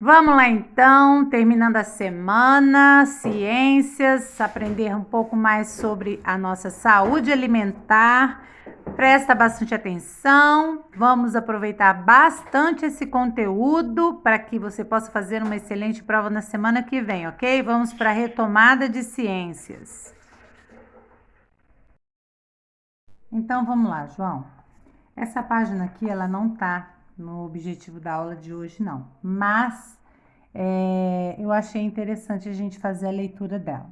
Vamos lá então, terminando a semana, ciências, aprender um pouco mais sobre a nossa saúde alimentar. Presta bastante atenção, vamos aproveitar bastante esse conteúdo para que você possa fazer uma excelente prova na semana que vem, ok? Vamos para a retomada de ciências. Então vamos lá, João. Essa página aqui, ela não tá no objetivo da aula de hoje, não, mas eu achei interessante a gente fazer a leitura dela.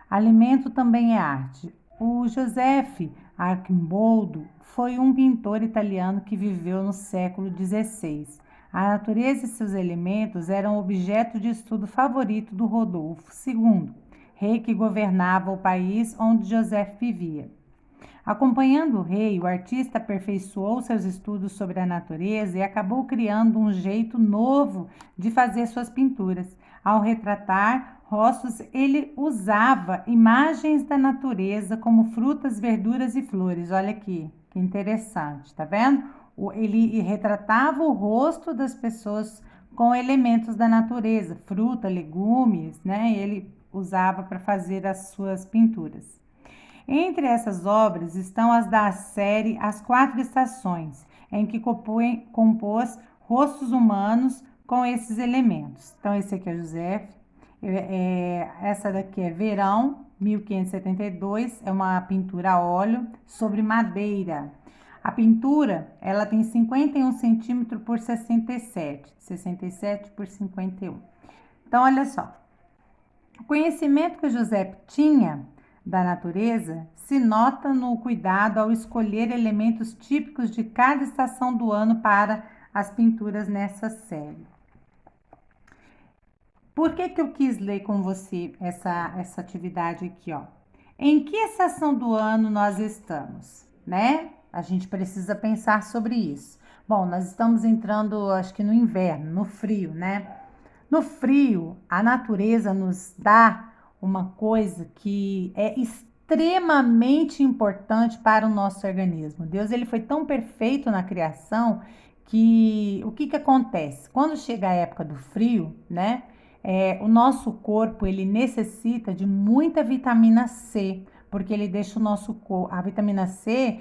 Alimento também é arte. O Joseph Arcimboldo foi um pintor italiano que viveu no século XVI. A natureza e seus elementos eram objeto de estudo favorito do Rodolfo II, rei que governava o país onde Joseph vivia. Acompanhando o rei, o artista aperfeiçoou seus estudos sobre a natureza e acabou criando um jeito novo de fazer suas pinturas. Ao retratar rostos, ele usava imagens da natureza como frutas, verduras e flores. Olha aqui, que interessante, tá vendo? Ele retratava o rosto das pessoas com elementos da natureza, fruta, legumes, né? Ele usava para fazer as suas pinturas. Entre essas obras estão as da série As Quatro Estações, em que compôs rostos humanos com esses elementos. Então, esse aqui é José, essa daqui é Verão, 1572, é uma pintura a óleo sobre madeira. A pintura, ela tem 51 centímetros por 67 por 51. Então, olha só, o conhecimento que o José tinha da natureza se nota no cuidado ao escolher elementos típicos de cada estação do ano para as pinturas nessa série. Por que eu quis ler com você essa atividade aqui, ó? Em que estação do ano nós estamos, né? A gente precisa pensar sobre isso. Bom, nós estamos entrando, acho que no inverno, no frio, né? No frio, a natureza nos dá uma coisa que é extremamente importante para o nosso organismo. Deus, ele foi tão perfeito na criação que o que acontece? Quando chega a época do frio, né? O nosso corpo, ele necessita de muita vitamina C, porque ele deixa o nosso corpo, a vitamina C,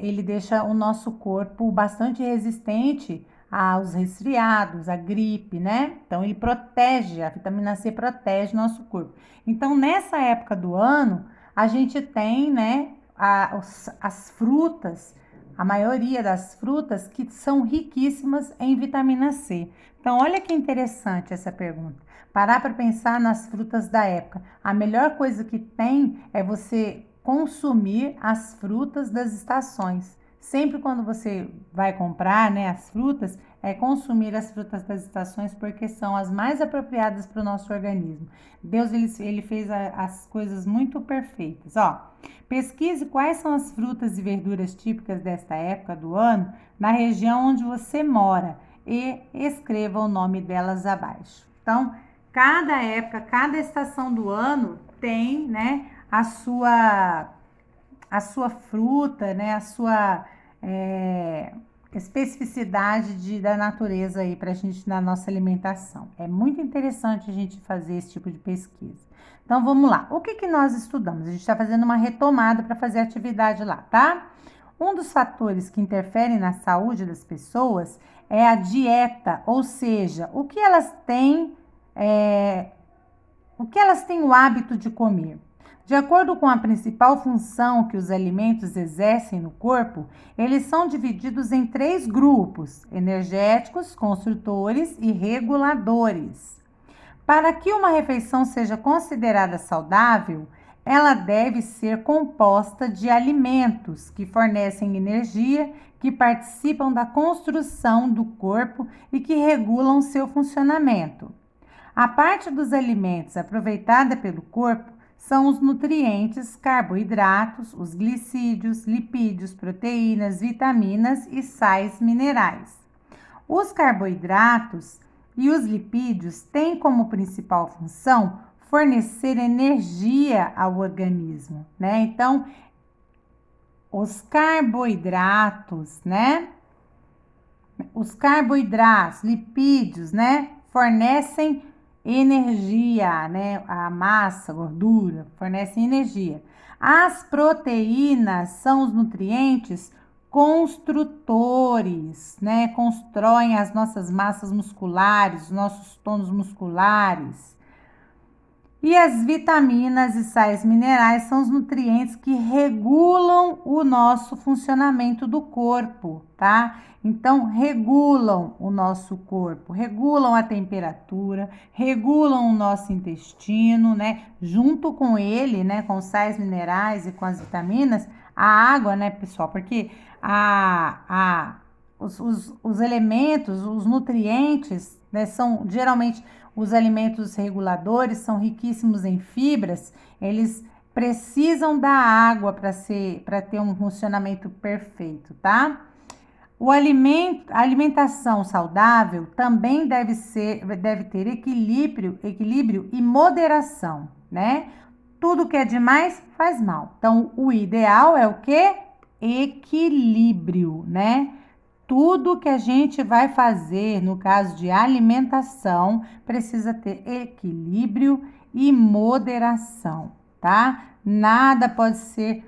ele deixa o nosso corpo bastante resistente aos resfriados, à gripe, né? Então ele protege, a vitamina C protege nosso corpo. Então nessa época do ano, a gente tem, né, as frutas, a maioria das frutas que são riquíssimas em vitamina C. Então olha que interessante essa pergunta. Parar para pensar nas frutas da época. A melhor coisa que tem é você consumir as frutas das estações. Sempre quando você vai comprar, né, as frutas, consumir as frutas das estações porque são as mais apropriadas para o nosso organismo. Deus, ele fez as coisas muito perfeitas. Ó, pesquise quais são as frutas e verduras típicas desta época do ano na região onde você mora e escreva o nome delas abaixo. Então, cada época, cada estação do ano tem, né, a sua fruta, né, a sua especificidade da natureza aí para a gente na nossa alimentação. É muito interessante a gente fazer esse tipo de pesquisa. Então vamos lá. O que nós estudamos? A gente está fazendo uma retomada para fazer a atividade lá, tá? Um dos fatores que interferem na saúde das pessoas é a dieta, ou seja, o que elas têm o hábito de comer. De acordo com a principal função que os alimentos exercem no corpo, eles são divididos em 3 grupos: energéticos, construtores e reguladores. Para que uma refeição seja considerada saudável, ela deve ser composta de alimentos que fornecem energia, que participam da construção do corpo e que regulam seu funcionamento. A parte dos alimentos aproveitada pelo corpo são os nutrientes, carboidratos, os glicídios, lipídios, proteínas, vitaminas e sais minerais. Os carboidratos e os lipídios têm como principal função fornecer energia ao organismo, né? Então, os carboidratos, né? Os carboidratos, lipídios, né? fornecem energia, né? A massa, a gordura, fornecem energia. As proteínas são os nutrientes construtores, né? Constroem as nossas massas musculares, os nossos tônus musculares. E as vitaminas e sais minerais são os nutrientes que regulam o nosso funcionamento do corpo, tá? Então, regulam o nosso corpo, regulam a temperatura, regulam o nosso intestino, né? Junto com ele, né? Com os sais minerais e com as vitaminas, a água, né, pessoal? Porque os elementos, os nutrientes, né, são geralmente os alimentos reguladores, são riquíssimos em fibras, eles precisam da água para ter um funcionamento perfeito, tá? A alimentação saudável também deve ter equilíbrio e moderação, né? Tudo que é demais faz mal. Então, o ideal é o quê? Equilíbrio, né? Tudo que a gente vai fazer no caso de alimentação precisa ter equilíbrio e moderação, tá? Nada pode ser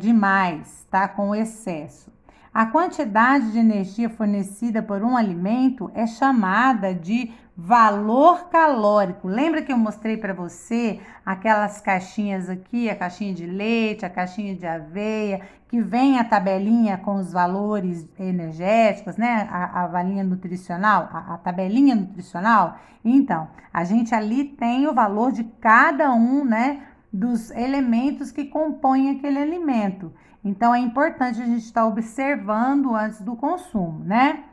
demais, tá? Com excesso. A quantidade de energia fornecida por um alimento é chamada de valor calórico. Lembra que eu mostrei para você aquelas caixinhas aqui, a caixinha de leite, a caixinha de aveia, que vem a tabelinha com os valores energéticos, né? A valinha nutricional, a tabelinha nutricional. Então, a gente ali tem o valor de cada um, né? Dos elementos que compõem aquele alimento. Então, é importante a gente estar observando antes do consumo, né?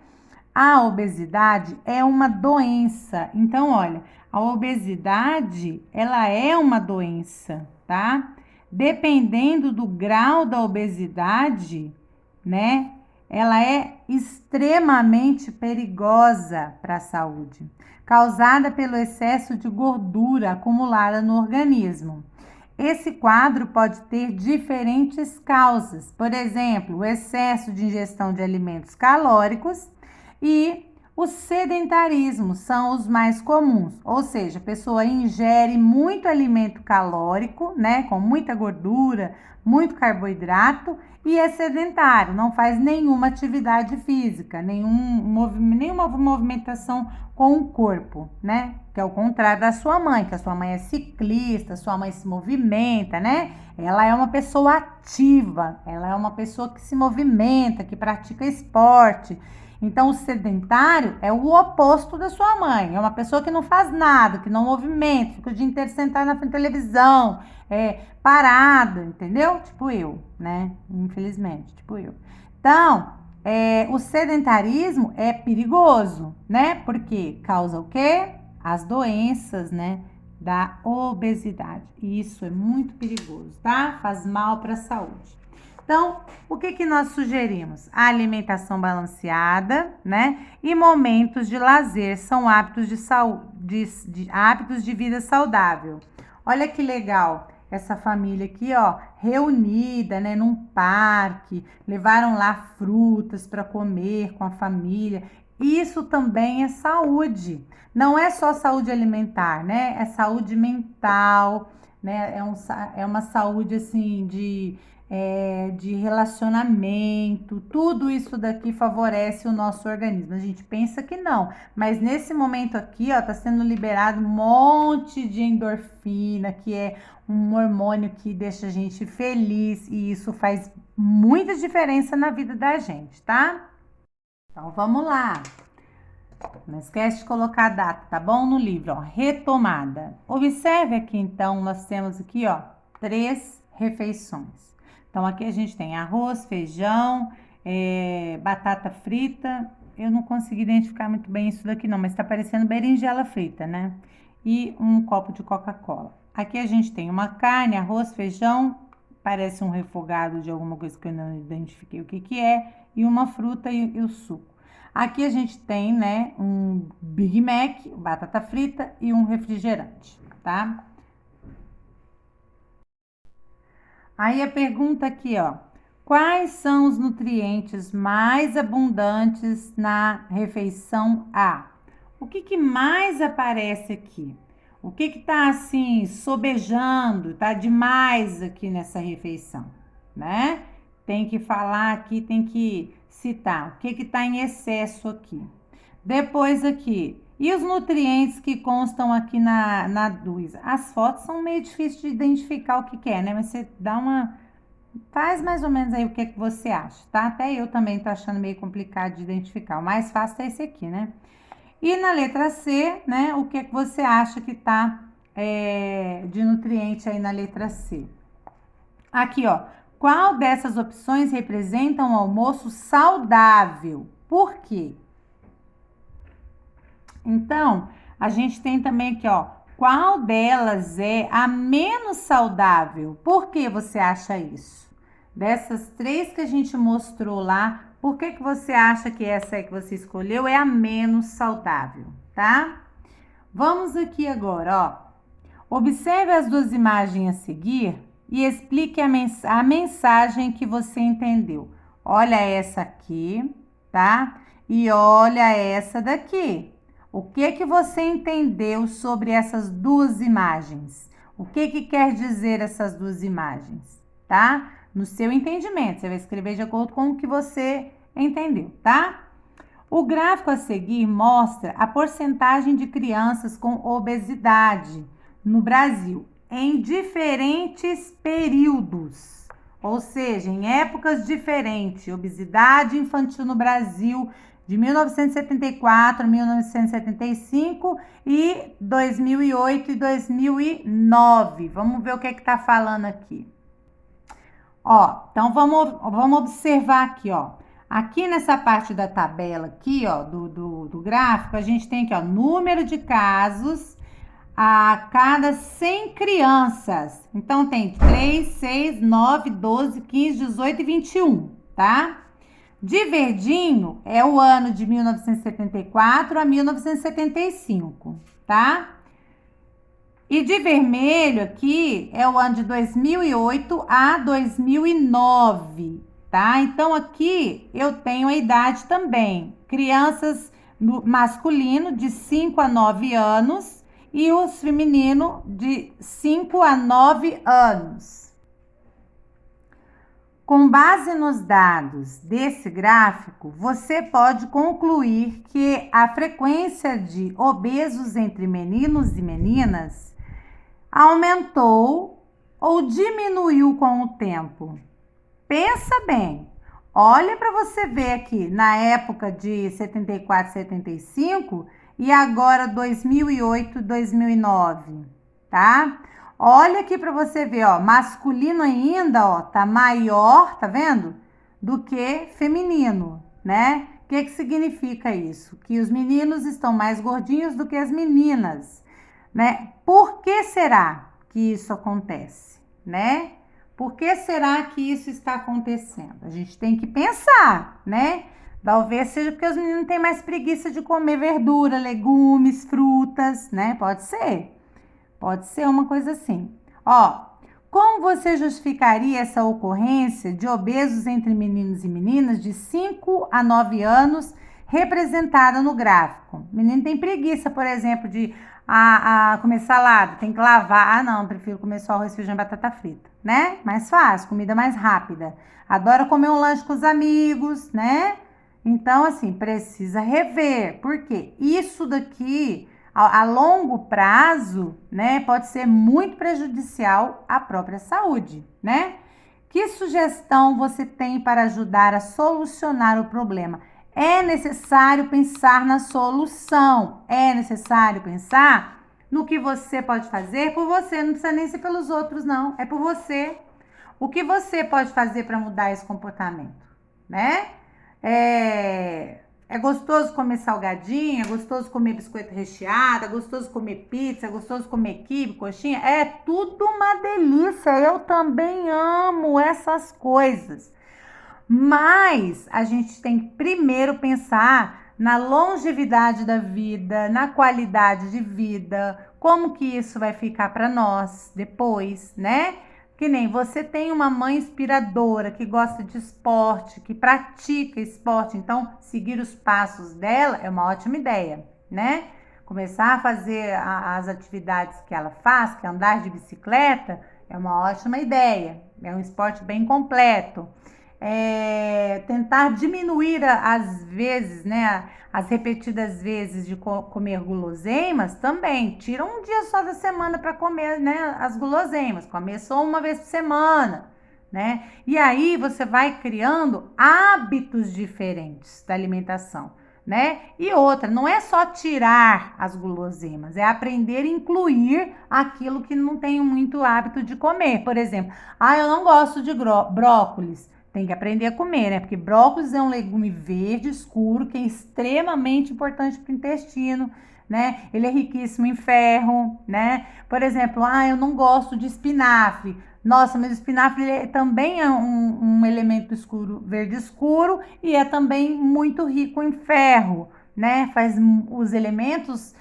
A obesidade é uma doença. Então, olha, a obesidade, ela é uma doença, tá? Dependendo do grau da obesidade, né? Ela é extremamente perigosa para a saúde, causada pelo excesso de gordura acumulada no organismo. Esse quadro pode ter diferentes causas, por exemplo, o excesso de ingestão de alimentos calóricos e o sedentarismo são os mais comuns, ou seja, a pessoa ingere muito alimento calórico, né, com muita gordura, muito carboidrato e é sedentário, não faz nenhuma atividade física, nenhuma movimentação com o corpo, né? Que é o contrário da sua mãe, que a sua mãe é ciclista, sua mãe se movimenta, né? Ela é uma pessoa ativa, ela é uma pessoa que se movimenta, que pratica esporte. Então, o sedentário é o oposto da sua mãe. É uma pessoa que não faz nada, que não movimenta, fica o dia inteiro sentada na frente da televisão, parada, entendeu? Tipo eu, né? Infelizmente, tipo eu. Então, o sedentarismo é perigoso, né? Porque causa o quê? As doenças, né? Da obesidade. E isso é muito perigoso, tá? Faz mal para a saúde. Então, o que nós sugerimos? A alimentação balanceada, né? E momentos de lazer são hábitos hábitos de vida saudável. Olha que legal essa família aqui, ó, reunida, né, num parque, levaram lá frutas para comer com a família. Isso também é saúde. Não é só saúde alimentar, né? É saúde mental, né? É uma saúde assim de relacionamento, tudo isso daqui favorece o nosso organismo. A gente pensa que não, mas nesse momento aqui, ó, tá sendo liberado um monte de endorfina, que é um hormônio que deixa a gente feliz e isso faz muita diferença na vida da gente, tá? Então vamos lá. Não esquece de colocar a data, tá bom? No livro, ó, retomada. Observe aqui então, nós temos aqui, ó, 3 refeições. Então, aqui a gente tem arroz, feijão, batata frita. Eu não consegui identificar muito bem isso daqui não, mas tá parecendo berinjela frita, né? E um copo de Coca-Cola. Aqui a gente tem uma carne, arroz, feijão, parece um refogado de alguma coisa que eu não identifiquei o que é, e uma fruta e o suco. Aqui a gente tem, né, um Big Mac, batata frita e um refrigerante, tá? Aí a pergunta aqui, ó. Quais são os nutrientes mais abundantes na refeição A? O que que mais aparece aqui? O que que tá assim, sobejando, tá demais aqui nessa refeição, né? Tem que falar aqui, tem que citar o que que tá em excesso aqui. Depois aqui, e os nutrientes que constam aqui na DUS? As fotos são meio difíceis de identificar o que que é, né? Mas você dá uma... Faz mais ou menos aí o que que você acha, tá? Até eu também tô achando meio complicado de identificar. O mais fácil é esse aqui, né? E na letra C, né? O que que você acha que tá de nutriente aí na letra C? Aqui, ó. Qual dessas opções representa um almoço saudável? Por quê? Então, a gente tem também aqui, ó, qual delas é a menos saudável? Por que você acha isso? Dessas três que a gente mostrou lá, por que que você acha que essa aí que você escolheu é a menos saudável, tá? Vamos aqui agora, ó. Observe as duas imagens a seguir e explique a mensagem que você entendeu. Olha essa aqui, tá? E olha essa daqui. O que que você entendeu sobre essas duas imagens? O que que quer dizer essas duas imagens, tá? No seu entendimento, você vai escrever de acordo com o que você entendeu, tá? O gráfico a seguir mostra a porcentagem de crianças com obesidade no Brasil em diferentes períodos, ou seja, em épocas diferentes. Obesidade infantil no Brasil de 1974 a 1975 e 2008 e 2009. Vamos ver o que é que tá falando aqui. Ó, então vamos observar aqui, ó. Aqui nessa parte da tabela aqui, ó, do gráfico, a gente tem aqui, ó, número de casos a cada 100 crianças. Então, tem 3, 6, 9, 12, 15, 18 e 21, tá? De verdinho é o ano de 1974 a 1975, tá? E de vermelho aqui é o ano de 2008 a 2009, tá? Então aqui eu tenho a idade também. Crianças masculino de 5 a 9 anos e os feminino de 5 a 9 anos. Com base nos dados desse gráfico, você pode concluir que a frequência de obesos entre meninos e meninas aumentou ou diminuiu com o tempo? Pensa bem. Olha para você ver aqui, na época de 74, 75 e agora 2008, 2009, tá? Olha aqui para você ver, ó, masculino ainda, ó, tá maior, tá vendo? Do que feminino, né? O que que significa isso? Que os meninos estão mais gordinhos do que as meninas, né? Por que será que isso acontece, né? Por que será que isso está acontecendo? A gente tem que pensar, né? Talvez seja porque os meninos têm mais preguiça de comer verdura, legumes, frutas, né? Pode ser. Pode ser uma coisa assim. Ó, como você justificaria essa ocorrência de obesos entre meninos e meninas de 5 a 9 anos representada no gráfico? O menino tem preguiça, por exemplo, de comer salada, tem que lavar. Ah, não, prefiro comer só arroz, feijão e batata frita, né? Mais fácil, comida mais rápida. Adora comer um lanche com os amigos, né? Então, assim, precisa rever. Por quê? Isso daqui a longo prazo, né, pode ser muito prejudicial à própria saúde, né? Que sugestão você tem para ajudar a solucionar o problema? É necessário pensar na solução, é necessário pensar no que você pode fazer por você, não precisa nem ser pelos outros, não, é por você. O que você pode fazer para mudar esse comportamento, né? É gostoso comer salgadinho, é gostoso comer biscoito recheado, é gostoso comer pizza, é gostoso comer quibe, coxinha. É tudo uma delícia. Eu também amo essas coisas. Mas a gente tem que primeiro pensar na longevidade da vida, na qualidade de vida, como que isso vai ficar para nós depois, né? Que nem você tem uma mãe inspiradora que gosta de esporte, que pratica esporte, então seguir os passos dela é uma ótima ideia, né? Começar a fazer as atividades que ela faz, que é andar de bicicleta, é uma ótima ideia. É um esporte bem completo. Tentar diminuir as vezes, né? As repetidas vezes de comer guloseimas também. Tira um dia só da semana para comer, né? As guloseimas. Comer só uma vez por semana, né? E aí você vai criando hábitos diferentes da alimentação, né? E outra, não é só tirar as guloseimas, é aprender a incluir aquilo que não tenho muito hábito de comer. Por exemplo, eu não gosto de brócolis. Tem que aprender a comer, né? Porque brócolis é um legume verde escuro que é extremamente importante para o intestino, né? Ele é riquíssimo em ferro, né? Por exemplo, eu não gosto de espinafre. Nossa, mas o espinafre também é um elemento escuro, verde escuro, e é também muito rico em ferro, né? Faz os elementos,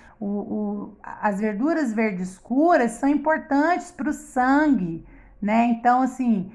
as verduras verdes escuras são importantes para o sangue, né? Então, assim,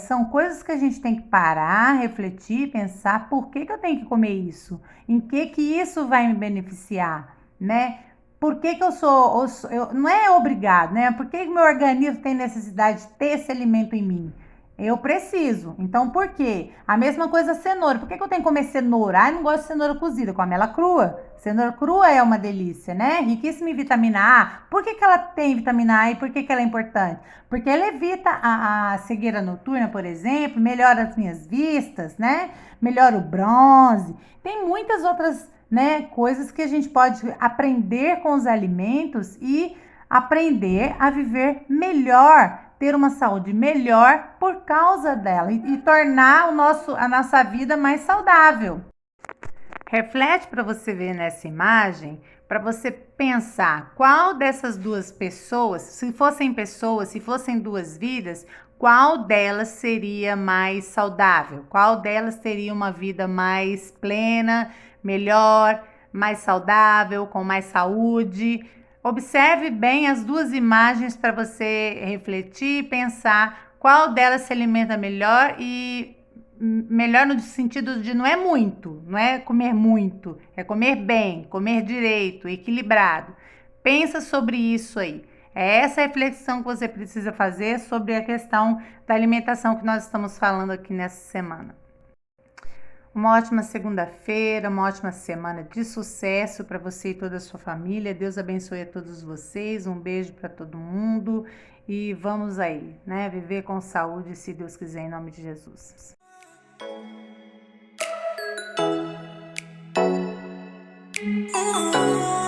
são coisas que a gente tem que parar, refletir, pensar por que eu tenho que comer isso, em que isso vai me beneficiar, né? Por que eu sou, não é obrigado, né? Por que meu organismo tem necessidade de ter esse alimento em mim? Eu preciso. Então, por quê? A mesma coisa a cenoura. Por que eu tenho que comer cenoura? Eu não gosto de cenoura cozida, eu como ela crua. Cenoura crua é uma delícia, né? Riquíssima em vitamina A. Por que ela tem vitamina A e por que ela é importante? Porque ela evita a cegueira noturna, por exemplo, melhora as minhas vistas, né? Melhora o bronze. Tem muitas outras, né, coisas que a gente pode aprender com os alimentos e aprender a viver melhor, ter uma saúde melhor por causa dela e tornar a nossa vida mais saudável. Reflete para você ver nessa imagem, para você pensar qual dessas duas pessoas, se fossem duas vidas, qual delas seria mais saudável? Qual delas teria uma vida mais plena, melhor, mais saudável, com mais saúde? Observe bem as duas imagens para você refletir e pensar qual delas se alimenta melhor e melhor no sentido de não é muito, não é comer muito, é comer bem, comer direito, equilibrado. Pensa sobre isso aí. É essa reflexão que você precisa fazer sobre a questão da alimentação que nós estamos falando aqui nessa semana. Uma ótima segunda-feira, uma ótima semana de sucesso para você e toda a sua família. Deus abençoe a todos vocês. Um beijo para todo mundo e vamos aí, né? Viver com saúde, se Deus quiser, em nome de Jesus. Oh